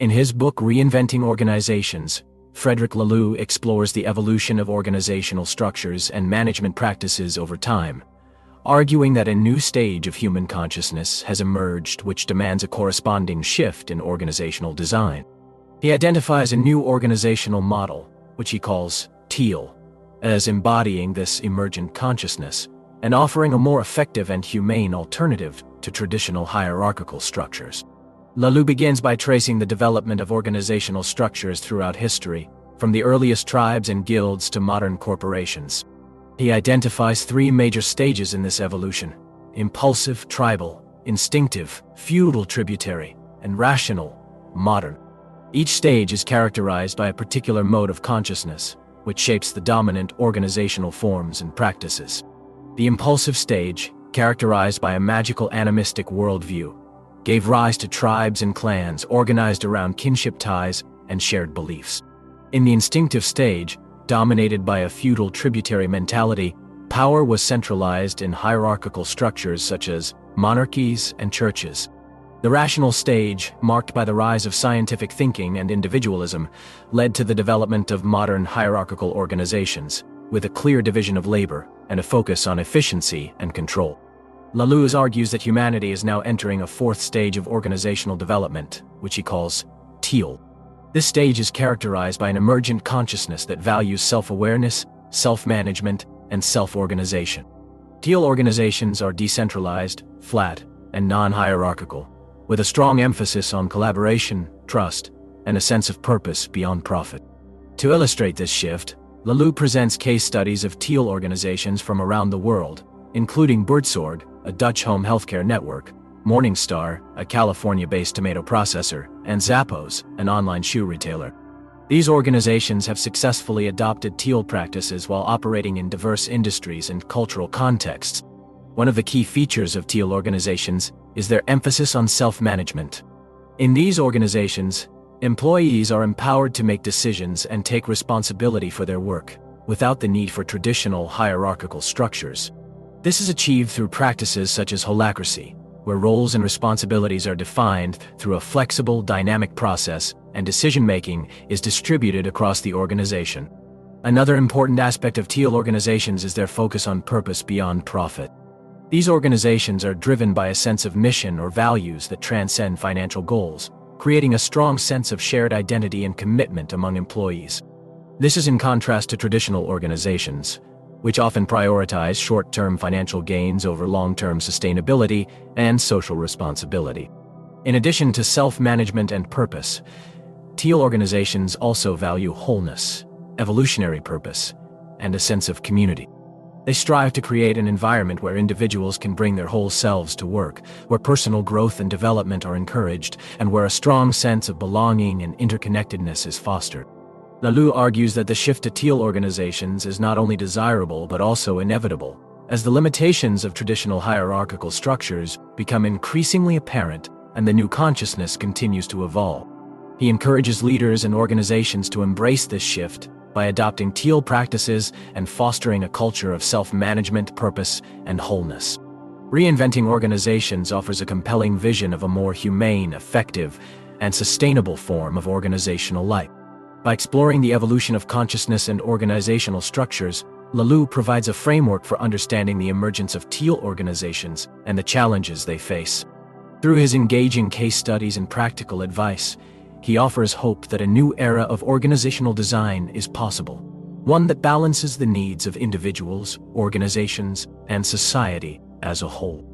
In his book Reinventing Organizations, Frederic Laloux explores the evolution of organizational structures and management practices over time, arguing that a new stage of human consciousness has emerged which demands a corresponding shift in organizational design. He identifies a new organizational model, which he calls Teal, as embodying this emergent consciousness and offering a more effective and humane alternative to traditional hierarchical structures. Laloux begins by tracing the development of organizational structures throughout history, from the earliest tribes and guilds to modern corporations. He identifies three major stages in this evolution: impulsive, tribal; instinctive, feudal, tributary; and rational, modern. Each stage is characterized by a particular mode of consciousness, which shapes the dominant organizational forms and practices. The impulsive stage, characterized by a magical animistic worldview, gave rise to tribes and clans organized around kinship ties and shared beliefs. In the instinctive stage, dominated by a feudal tributary mentality, power was centralized in hierarchical structures such as monarchies and churches. The rational stage, marked by the rise of scientific thinking and individualism, led to the development of modern hierarchical organizations, with a clear division of labor and a focus on efficiency and control. Laloux argues that humanity is now entering a fourth stage of organizational development, which he calls Teal. This stage is characterized by an emergent consciousness that values self-awareness, self-management, and self-organization. Teal organizations are decentralized, flat, and non-hierarchical, with a strong emphasis on collaboration, trust, and a sense of purpose beyond profit. To illustrate this shift, Laloux presents case studies of Teal organizations from around the world, including Buurtzorg, a Dutch home healthcare network; Morningstar, a California-based tomato processor; and Zappos, an online shoe retailer. These organizations have successfully adopted Teal practices while operating in diverse industries and cultural contexts. One of the key features of Teal organizations is their emphasis on self-management. In these organizations, employees are empowered to make decisions and take responsibility for their work, without the need for traditional hierarchical structures. This is achieved through practices such as holacracy, where roles and responsibilities are defined through a flexible, dynamic process, and decision-making is distributed across the organization. Another important aspect of Teal organizations is their focus on purpose beyond profit. These organizations are driven by a sense of mission or values that transcend financial goals, creating a strong sense of shared identity and commitment among employees. This is in contrast to traditional organizations, which often prioritize short-term financial gains over long-term sustainability and social responsibility. In addition to self-management and purpose, Teal organizations also value wholeness, evolutionary purpose, and a sense of community. They strive to create an environment where individuals can bring their whole selves to work, where personal growth and development are encouraged, and where a strong sense of belonging and interconnectedness is fostered. Laloux argues that the shift to Teal organizations is not only desirable but also inevitable, as the limitations of traditional hierarchical structures become increasingly apparent and the new consciousness continues to evolve. He encourages leaders and organizations to embrace this shift by adopting Teal practices and fostering a culture of self-management, purpose, and wholeness. Reinventing Organizations offers a compelling vision of a more humane, effective, and sustainable form of organizational life. By exploring the evolution of consciousness and organizational structures, Laloux provides a framework for understanding the emergence of Teal organizations and the challenges they face. Through his engaging case studies and practical advice, he offers hope that a new era of organizational design is possible, one that balances the needs of individuals, organizations, and society as a whole.